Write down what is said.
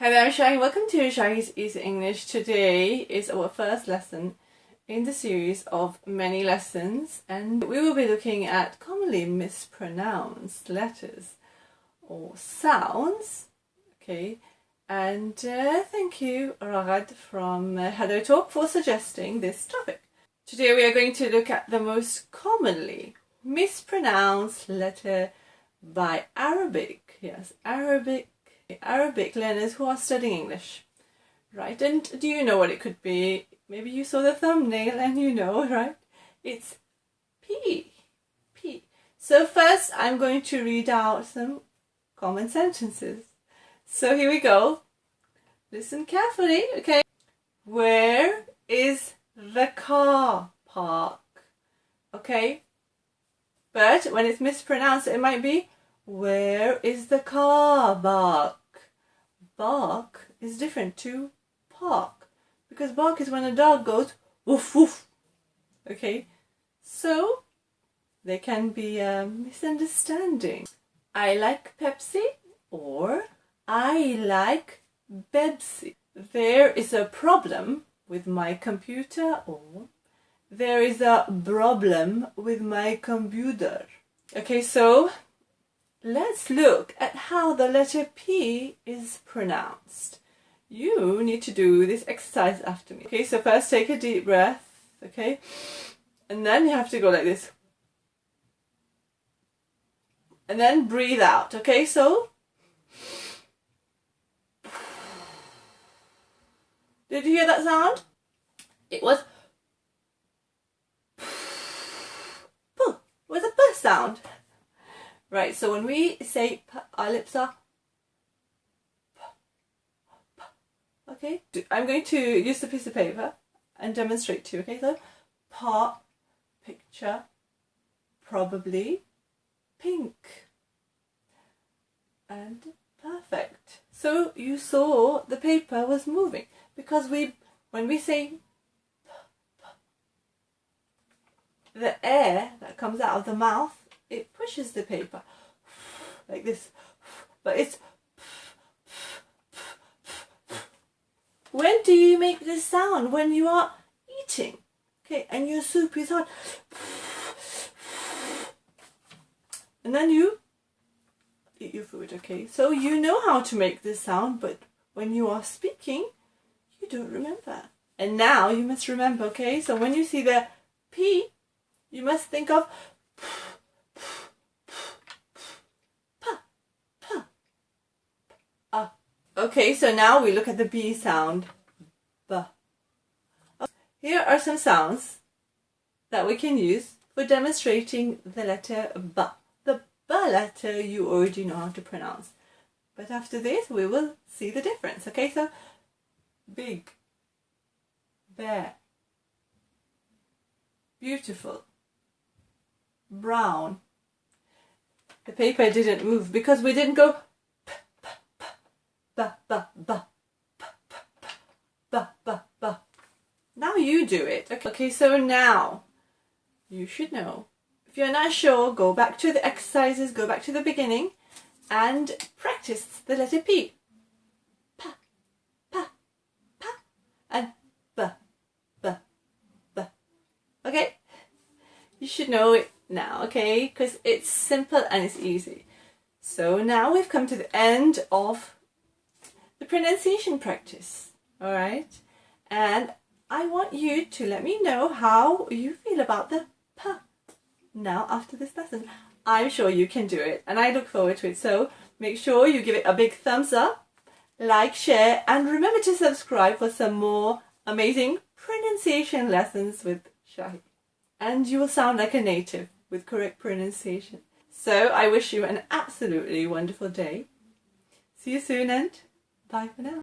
Hi there, I'm Shahy. Welcome to Shahy's Easy English. Today is our first lesson in the series of many lessons, and we will be looking at commonly mispronounced letters or sounds. Okay, and thank you, Ragad from Hello Talk, for suggesting this topic. Today we are going to look at the most commonly mispronounced letter by Arabic. Yes, Arabic learners who are studying English, right? And do you know what it could be? Maybe you saw the thumbnail and you know, right? It's P. So first I'm going to read out some common sentences. So here we go. Listen carefully, okay? Where is the car park? Okay? But when it's mispronounced, it might be, where is the car park? Bark is different to park, because bark is when a dog goes woof woof. Okay, so there can be a misunderstanding. I like Pepsi or I like Bebsi. There is a problem with my computer, or there is a problem with my computer. Okay, so let's look at how the letter P is pronounced. You need to do this exercise after me. Okay, so first take a deep breath, okay? And then you have to go like this. And then breathe out, okay? So, did you hear that sound? It was P. It was a P sound. Right, so when we say P, our lips are P. Okay? I'm going to use a piece of paper and demonstrate to you, okay? So, pot, picture, probably, pink. And perfect. So you saw the paper was moving, because when we say P, the air that comes out of the mouth, it pushes the paper like this, but it's when do you make this sound? When you are eating, okay, and your soup is hot, and then you eat your food, okay? So you know how to make this sound, but when you are speaking, you don't remember. And now you must remember, okay? So when you see the P, you must think of Okay, so now we look at the B sound. B. Here are some sounds that we can use for demonstrating the letter B. The B letter you already know how to pronounce. But after this, we will see the difference. Okay, so big, bear, beautiful, brown. The paper didn't move because we didn't go ba ba ba ba ba ba ba. Now you do it. Okay, so now you should know. If you're not sure, go back to the exercises, go back to the beginning and practice the letter P. Pa, pa, pa, and ba, ba, ba. Okay? You should know it now, okay? Because it's simple and it's easy. So now we've come to the end of the pronunciation practice, all right? And I want you to let me know how you feel about the P now after this lesson. I'm sure you can do it, and I look forward to it. So make sure you give it a big thumbs up, like, share, and remember to subscribe for some more amazing pronunciation lessons with Shahy. And you will sound like a native with correct pronunciation. So I wish you an absolutely wonderful day. See you soon, and bye for now.